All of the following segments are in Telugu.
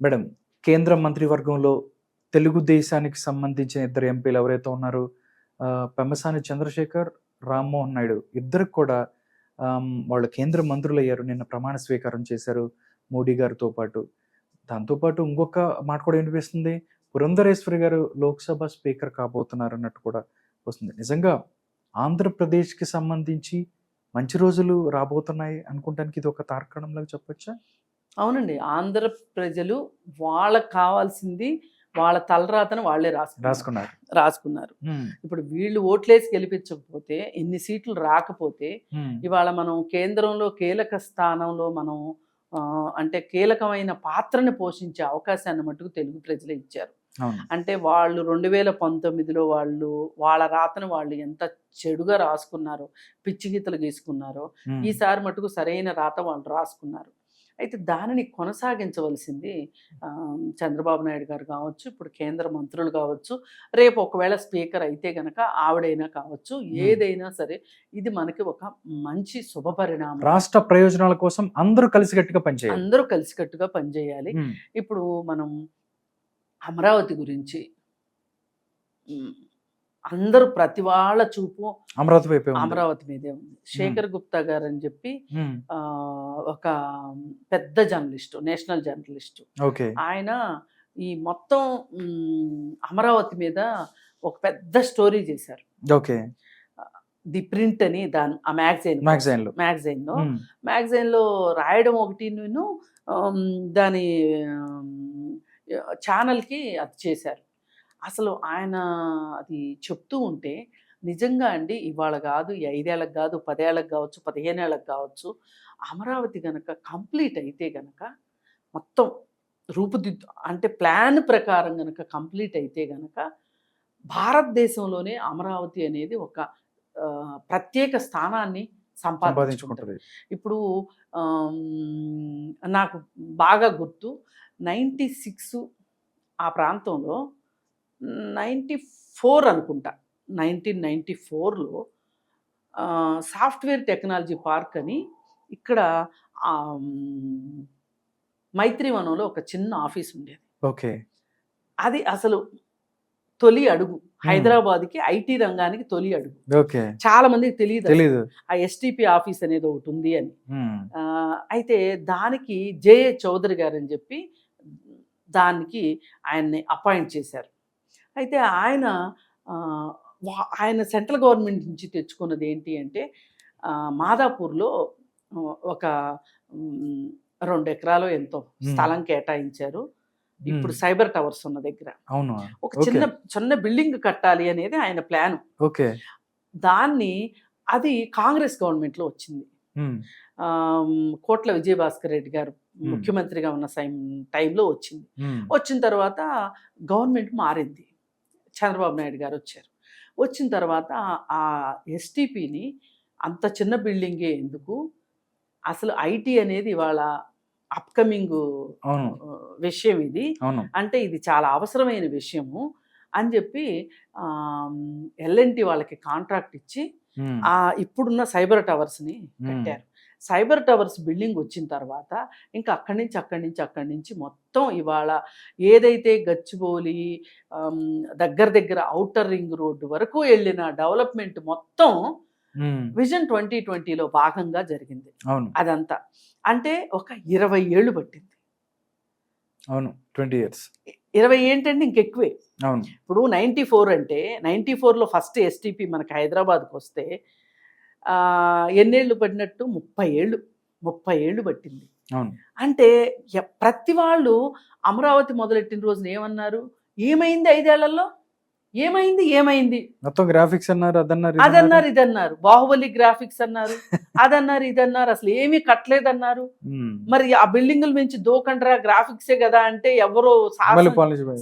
మేడం, కేంద్ర మంత్రివర్గంలో తెలుగుదేశానికి సంబంధించిన ఇద్దరు ఎంపీలు ఎవరైతే ఉన్నారో పెమ్మసాని చంద్రశేఖర్, రామ్మోహన్ నాయుడు ఇద్దరికి కూడా వాళ్ళు కేంద్ర మంత్రులయ్యారు. నిన్న ప్రమాణ స్వీకారం చేశారు మోడీ గారితో పాటు. దాంతో పాటు ఇంకొక మాట కూడా వినిపిస్తుంది. పురంధరేశ్వరి గారు లోక్‌సభ స్పీకర్ కాబోతున్నారు అన్నట్టు కూడా వస్తుంది. నిజంగా ఆంధ్రప్రదేశ్‌కి సంబంధించి మంచి రోజులు రాబోతున్నాయి అనుకోవటానికి ఇది ఒక తార్కాణంలాగా చెప్పొచ్చా? అవునండి. ఆంధ్ర ప్రజలు వాళ్ళకి కావాల్సింది వాళ్ళ తలరాతను వాళ్ళే రాసుకున్నారు. రాసుకున్నారు. ఇప్పుడు వీళ్ళు ఓట్లేసి గెలిపించకపోతే, ఎన్ని సీట్లు రాకపోతే, ఇవాళ మనం కేంద్రంలో కీలక స్థానంలో మనం అంటే కీలకమైన పాత్రని పోషించే అవకాశాన్ని మట్టుకు తెలుగు ప్రజలే ఇచ్చారు. అంటే వాళ్ళు 2019లో వాళ్ళ రాతను వాళ్ళు ఎంత చెడుగా రాసుకున్నారో, పిచ్చి గీతలు గీసుకున్నారో, ఈసారి మటుకు సరైన రాత వాళ్ళు రాసుకున్నారు. అయితే దానిని కొనసాగించవలసింది చంద్రబాబు నాయుడు గారు కావచ్చు, ఇప్పుడు కేంద్ర మంత్రులు కావచ్చు, రేపు ఒకవేళ స్పీకర్ అయితే గనక ఆవిడైనా కావచ్చు, ఏదైనా సరే ఇది మనకి ఒక మంచి శుభ పరిణామం. రాష్ట్ర ప్రయోజనాల కోసం అందరూ కలిసికట్టుగా పనిచేయాలి. అందరూ కలిసికట్టుగా పనిచేయాలి. ఇప్పుడు మనం అమరావతి గురించి అందరూ ప్రతి వాళ్ళ చూపు అమరావతి మీదే ఉంది. శేఖర్ గుప్తా గారు అని చెప్పి ఒక పెద్ద జర్నలిస్ట్, నేషనల్ జర్నలిస్ట్. ఆయన ఈ మొత్తం అమరావతి మీద ఒక పెద్ద స్టోరీ చేశారు. ది ప్రింట్ అని ఆ మ్యాగజైన్ లో రాయడం ఒకటి, దాని ఛానల్కి అది చేశారు. అసలు ఆయన అది చెప్తూ ఉంటే నిజంగా అండి, ఇవాళ కాదు, 5 ఏళ్ళకి కాదు, 10 ఏళ్ళకి కావచ్చు, 15 ఏళ్ళకి కావచ్చు, అమరావతి గనక కంప్లీట్ అయితే గనక మొత్తం అంటే ప్లాన్ ప్రకారం గనక కంప్లీట్ అయితే గనక భారతదేశంలోనే అమరావతి అనేది ఒక ప్రత్యేక స్థానాన్ని సంపాదించుకుంటుంది. ఇప్పుడు నాకు బాగా గుర్తు 96 ఆ ప్రాంతంలో 94 అనుకుంటా, 1994లో సాఫ్ట్వేర్ టెక్నాలజీ పార్క్ అని ఇక్కడ మైత్రివనంలో ఒక చిన్న ఆఫీస్ ఉండేది. అది అసలు తొలి అడుగు, హైదరాబాద్కి ఐటీ రంగానికి తొలి అడుగు. చాలా మందికి తెలియదు ఆ ఎస్టిపి ఆఫీస్ అనేది ఒకటి ఉంది అని. అయితే దానికి జేఏ చౌదరి గారు అని చెప్పి దానికి ఆయన్ని అపాయింట్ చేశారు. అయితే ఆయన సెంట్రల్ గవర్నమెంట్ నుంచి తెచ్చుకున్నది ఏంటి అంటే, మాదాపూర్లో ఒక 2 ఎకరాలు ఎంతో స్థలం కేటాయించారు. ఇప్పుడు సైబర్ టవర్స్ ఉన్న దగ్గర ఒక చిన్న బిల్డింగ్ కట్టాలి అనేది ఆయన ప్లాన్. అది కాంగ్రెస్ గవర్నమెంట్లో వచ్చింది. కోట్ల విజయభాస్కర్ రెడ్డి గారు ముఖ్యమంత్రిగా ఉన్న టైంలో వచ్చింది. వచ్చిన తర్వాత గవర్నమెంట్ మారింది, చంద్రబాబు నాయుడు గారు వచ్చారు. వచ్చిన తర్వాత ఆ ఎస్టీపీని అంత చిన్న బిల్డింగే ఎందుకు, అసలు ఐటీ అనేది ఇవాళ అప్కమింగ్ విషయం, ఇది అంటే ఇది చాలా అవసరమైన విషయము అని చెప్పి ఎల్ఎన్టీ వాళ్ళకి కాంట్రాక్ట్ ఇచ్చి ఇప్పుడున్న సైబర్ టవర్స్ని కట్టారు. సైబర్ టవర్స్ బిల్డింగ్ వచ్చిన తర్వాత ఇంకా అక్కడి నుంచి మొత్తం ఇవాళ ఏదైతే గచ్చిబౌలి దగ్గర ఔటర్ రింగ్ రోడ్డు వరకు వెళ్ళిన డెవలప్మెంట్ మొత్తం విజన్ 2020లో భాగంగా జరిగింది. అదంతా అంటే ఒక 20 ఏళ్ళు పట్టింది. 20 ఏంటంటే ఇంకెక్కువే. ఇప్పుడు 94 అంటే 94లో ఫస్ట్ ఎస్టీపీ మనకి హైదరాబాద్కి వస్తే ఎన్నేళ్ళు పడినట్టు 30 ఏళ్ళు పట్టింది. అంటే ప్రతి వాళ్ళు అమరావతి మొదలెట్టిన రోజున ఏమన్నారు, ఏమైంది 5 ఏళ్లలో, ఏమైంది మొత్తం గ్రాఫిక్స్ అన్నారు, ఇదన్నారు, బాహుబలి గ్రాఫిక్స్ అన్నారు, ఇదన్నారు, అసలు ఏమీ కట్టలేదన్నారు. మరి ఆ బిల్డింగుల నుంచి దూకండ్రా గ్రాఫిక్సే కదా అంటే ఎవరో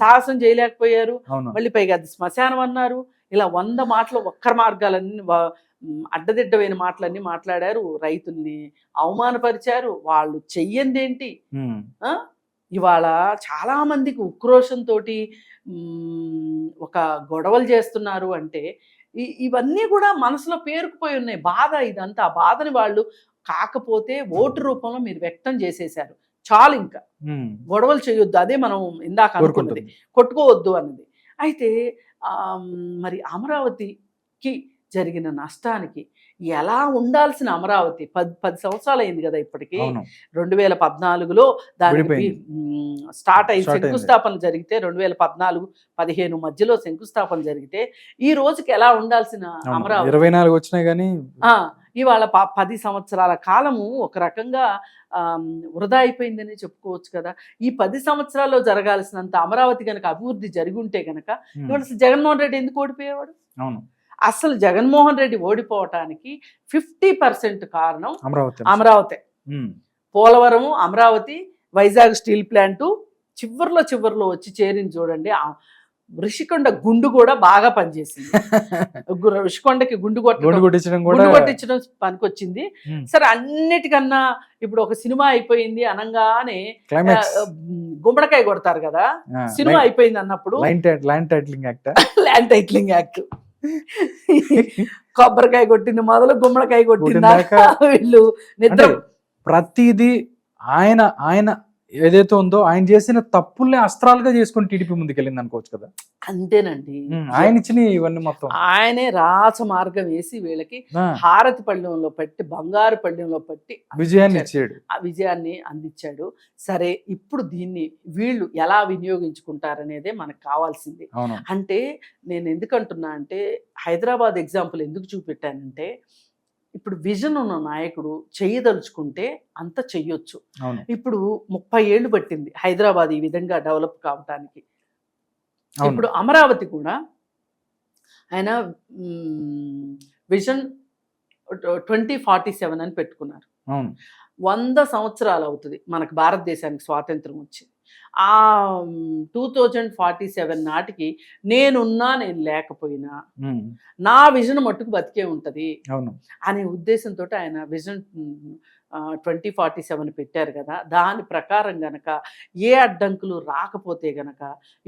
సాహసం చేయలేకపోయారు. మళ్ళీ పైగా అది శ్మశానం అన్నారు. ఇలా 100 మాటలు వక్ర మార్గాలన్నీ అడ్డదిడ్డమైన మాటలన్నీ మాట్లాడారు. రైతుల్ని అవమానపరిచారు. వాళ్ళు చెయ్యందేంటి, ఇవాళ చాలా మందికి ఉక్రోషంతో ఒక గొడవలు చేస్తున్నారు అంటే ఇవన్నీ కూడా మనసులో పేరుకుపోయి ఉన్నాయి. బాధ ఇదంతా, ఆ బాధని వాళ్ళు కాకపోతే ఓటు రూపంలో మీరు వ్యక్తం చేసేశారు. చాలు ఇంకా గొడవలు చేయొద్దు, అదే మనం ఇందాక అనుకున్నది, కొట్టుకోవద్దు అన్నది. అయితే మరి అమరావతికి జరిగిన నష్టానికి ఎలా ఉండాల్సిన అమరావతి 10 సంవత్సరాలు అయింది కదా ఇప్పటికి. 2014లో దానికి స్టార్ట్ అయ్యి శంకుస్థాపన జరిగితే 2014-15 మధ్యలో శంకుస్థాపన జరిగితే ఈ రోజుకి ఎలా ఉండాల్సిన అమరావతి 24 వచ్చినాయి కానీ ఇవాళ 10 సంవత్సరాల కాలము ఒక రకంగా వృధా అయిపోయిందని చెప్పుకోవచ్చు కదా. ఈ 10 సంవత్సరాల్లో జరగాల్సినంత అమరావతి కనుక అభివృద్ధి జరిగి ఉంటే కనుక ఇవాళ జగన్మోహన్ రెడ్డి ఎందుకు ఓడిపోయేవాడు? అవును, అసలు జగన్మోహన్ రెడ్డి ఓడిపోవటానికి 50% కారణం అమరావతి. పోలవరము, అమరావతి, వైజాగ్ స్టీల్ ప్లాంటు చివర్లో వచ్చి చేరింది చూడండి. ఋషికొండ గుండు కూడా బాగా పనిచేసింది. ఋషికొండకి గుండు కొట్టించడం పనికొచ్చింది. సరే, అన్నిటికన్నా ఇప్పుడు ఒక సినిమా అయిపోయింది అనగానే గుమ్మడికాయ కొడతారు కదా, సినిమా అయిపోయింది అన్నప్పుడు ల్యాండ్ టైటిలింగ్ యాక్ట్ కొబ్బరికాయ కొట్టింది మొదలు గుమ్మడికాయ కొట్టిందాక వీళ్ళు నిద్ర. ప్రతిదీ ఆయన ఏదైతే ఉందో ఆయన చేసిన తప్పుల్ని అస్త్రాలుగా చేసుకుని టీడీపీ ముందుకెళ్ళింది అనుకోవచ్చు కదా. అంతేనండి, ఆయన ఇచ్చిన ఇవన్నీ మొత్తం ఆయనే రాచ మార్గం వేసి వీళ్ళకి హారతి పళ్ళెంలో పెట్టి, బంగారు పళ్ళెంలో పెట్టి విజయాన్ని ఇచ్చాడు, ఆ విజయాన్ని అందించాడు. సరే, ఇప్పుడు దీన్ని వీళ్ళు ఎలా వినియోగించుకుంటారనేదే మనకు కావాల్సింది. అంటే నేను ఎందుకంటున్నా అంటే హైదరాబాద్ ఎగ్జాంపుల్ ఎందుకు చూపెట్టానంటే, ఇప్పుడు విజన్ ఉన్న నాయకుడు చెయ్యదలుచుకుంటే అంత చెయ్యొచ్చు. ఇప్పుడు 30 ఏళ్ళు పట్టింది హైదరాబాద్ ఈ విధంగా డెవలప్ కావటానికి. ఇప్పుడు అమరావతి కూడా ఆయన విజన్ 2047 అని పెట్టుకున్నారు. 100 సంవత్సరాలు అవుతుంది మనకు భారతదేశానికి స్వాతంత్రం వచ్చి. ఆ 2047 నాటికి నేనున్నా నేను లేకపోయినా నా విజన్ మట్టుకు బతికే ఉంటది అనే ఉద్దేశంతో ఆయన విజన్ 2047 పెట్టారు కదా. దాని ప్రకారం గనక ఏ అడ్డంకులు రాకపోతే గనక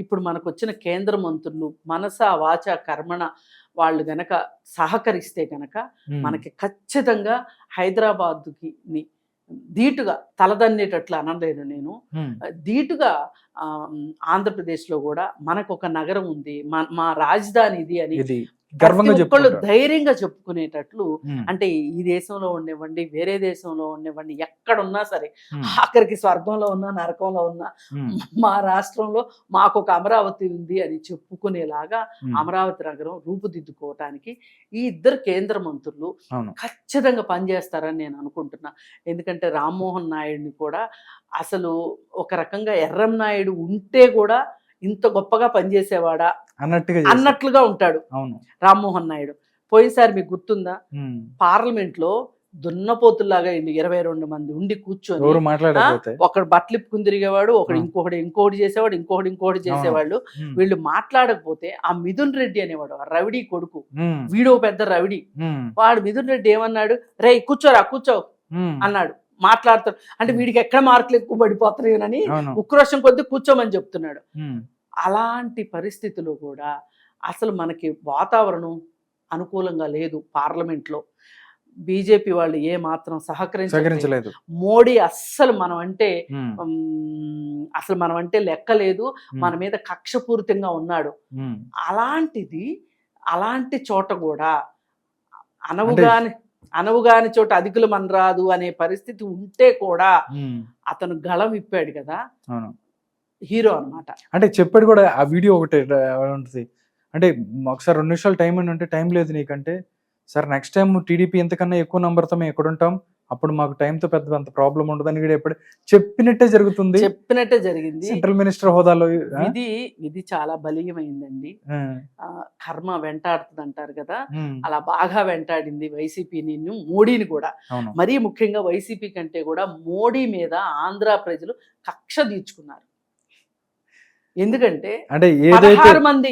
ఇప్పుడు మనకు వచ్చిన కేంద్ర మంత్రులు మనస వాచ కర్మణ వాళ్ళు గనక సహకరిస్తే గనక మనకి ఖచ్చితంగా హైదరాబాద్కి ధీటుగా తలదన్నేటట్లు అనలేను నేను, ధీటుగా ఆంధ్రప్రదేశ్లో కూడా మనకు ఒక నగరం ఉంది, మా రాజధాని ఇది అని ఒక్కళ్ళు ధైర్యంగా చెప్పుకునేటట్లు. అంటే ఈ దేశంలో ఉండేవ్వండి, వేరే దేశంలో ఉండేవ్వండి, ఎక్కడున్నా సరే, ఆఖరికి స్వర్గంలో ఉన్నా నరకంలో ఉన్నా మా రాష్ట్రంలో మాకు ఒక అమరావతి ఉంది అని చెప్పుకునేలాగా అమరావతి నగరం రూపుదిద్దుకోవటానికి ఈ ఇద్దరు కేంద్ర మంత్రులు ఖచ్చితంగా పనిచేస్తారని నేను అనుకుంటున్నా. ఎందుకంటే రామ్మోహన్ నాయుడిని కూడా అసలు ఒక రకంగా ఎర్రం నాయుడు ఉంటే కూడా ఇంత గొప్పగా పనిచేసేవాడా అన్నట్లుగా ఉంటాడు రామ్మోహన్ నాయుడు. పోయినసారి మీకు గుర్తుందా, పార్లమెంట్ లో దున్నపోతుల్లాగా 22 మంది ఉండి కూర్చొని ఒకడు బట్టలిప్పుకుని తిరిగేవాడు, ఒకడు ఇంకోటి చేసేవాడు, ఇంకోటి చేసేవాళ్ళు. వీళ్ళు మాట్లాడకపోతే ఆ మిథున్ రెడ్డి అనేవాడు రవిడి కొడుకు, వీడో పెద్ద రవిడి, వాడు మిథున్ రెడ్డి ఏమన్నాడు, రే కూర్చో అన్నాడు. మాట్లాడతాడు అంటే వీడికి ఎక్కడ మార్కులు ఎక్కువ పడిపోతున్నాయని ఉక్రోషం కొద్ది కూర్చోమని చెప్తున్నాడు. అలాంటి పరిస్థితుల్లో కూడా అసలు మనకి వాతావరణం అనుకూలంగా లేదు. పార్లమెంట్లో బీజేపీ వాళ్ళు ఏ మాత్రం సహకరించలేదు. మోడీ అస్సలు మనం అంటే లెక్కలేదు, మన మీద కక్షపూరితంగా ఉన్నాడు. అలాంటి చోట కూడా అనవుగాని చోట అధికులు మన రాదు అనే పరిస్థితి ఉంటే కూడా అతను గళం విప్పాడు కదా, హీరో అన్నమాట. అంటే చెప్పాడు కూడా ఆ వీడియో ఒకటి ఉంటుంది. అంటే ఒకసారి 2 నిమిషాలు టైం అని అంటే, టైం లేదు నీకంటే, సార్ నెక్స్ట్ టైం టీడీపీ ఎంతకన్నా ఎక్కువ నంబర్తో మేము ఎక్కడ ఉంటాం, అప్పుడు మాకు టైంతో అంత ప్రాబ్లం ఉండదని కూడా ఎప్పుడు చెప్పినట్టే జరుగుతుంది. సెంట్రల్ మినిస్టర్ హోదాలో ఇది చాలా బలీయమైందండి. కర్మ వెంటాడుతుంది అంటారు కదా, అలా బాగా వెంటాడింది వైసీపీని, మోడీని కూడా. మరీ ముఖ్యంగా వైసీపీ కంటే కూడా మోడీ మీద ఆంధ్ర ప్రజలు కక్ష తీర్చుకున్నారు. ఎందుకంటే 16 మంది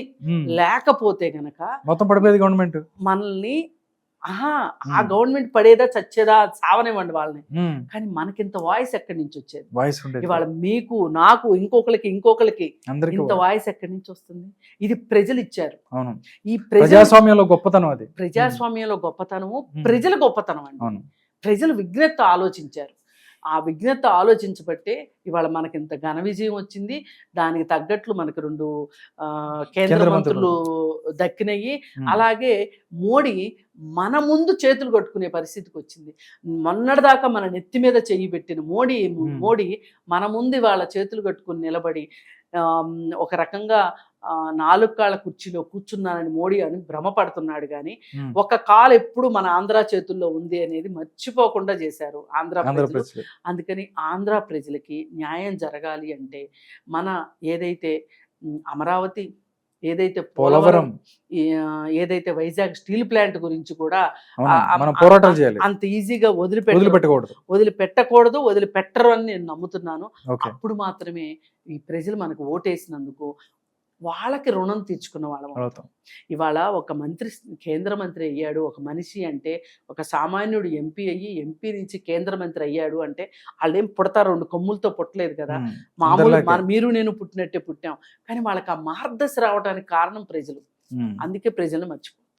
లేకపోతే గనక మొత్తం పడిపోయేది గవర్నమెంట్. మనల్ని ఆ గవర్నమెంట్ పడేదా చచ్చేదా సావనివ్వండి వాళ్ళని, కానీ మనకింత వాయిస్ ఎక్కడి నుంచి వచ్చేది? ఇవాళ మీకు నాకు ఇంకొకరికి ఇంత వాయిస్ ఎక్కడి నుంచి వస్తుంది? ఇది ప్రజలు ఇచ్చారు. ఈ ప్రజాస్వామ్యంలో గొప్పతనం, అది ప్రజాస్వామ్యంలో గొప్పతనము, ప్రజల గొప్పతనం అండి. ప్రజలు విజ్ఞత ఆలోచించారు. ఆ విజ్ఞత ఆలోచించబట్టే ఇవాళ మనకి ఇంత ఘన విజయం వచ్చింది. దానికి తగ్గట్లు మనకు 2 కేంద్ర కేంద్ర మంత్రులు దక్కినయి. అలాగే మోడీ మన ముందు చేతులు కట్టుకునే పరిస్థితికి వచ్చింది. మొన్నటిదాకా మన నెత్తి మీద చెయ్యి పెట్టిన మోడీ మన ముందు ఇవాళ చేతులు కట్టుకుని నిలబడి ఒక రకంగా 4 కాళ్ళ కుర్చీలో కూర్చున్నానని మోడీ అని భ్రమపడుతున్నాడు కానీ ఒక కాలు ఎప్పుడు మన ఆంధ్ర చేతుల్లో ఉంది అనేది మర్చిపోకుండా చేశారు ఆంధ్ర ప్రజలు. అందుకని ఆంధ్ర ప్రజలకి న్యాయం జరగాలి అంటే మన ఏదైతే అమరావతి, ఏదైతే పోలవరం, ఏదైతే వైజాగ్ స్టీల్ ప్లాంట్ గురించి కూడా పోరాటాలు చేయాలి. అంత ఈజీగా వదిలిపెట్టరు అని నేను నమ్ముతున్నాను. అప్పుడు మాత్రమే ఈ ప్రజలు మనకు ఓటేసినందుకు వాళ్ళకి రుణం తీర్చుకున్న వాళ్ళం అవుతాం. ఇవాళ ఒక మంత్రి కేంద్ర మంత్రి అయ్యాడు ఒక మనిషి అంటే, ఒక సామాన్యుడు ఎంపీ అయ్యి ఎంపీ నుంచి కేంద్ర మంత్రి అయ్యాడు అంటే వాళ్ళేం పుడతారు 2 కొమ్ములతో పుట్టలేదు కదా. మామూలు మీరు నేను పుట్టినట్టే పుట్టాం. కానీ వాళ్ళకి ఆ మార్గదర్శి రావడానికి కారణం ప్రజలు. అందుకే ప్రజలను మర్చిపో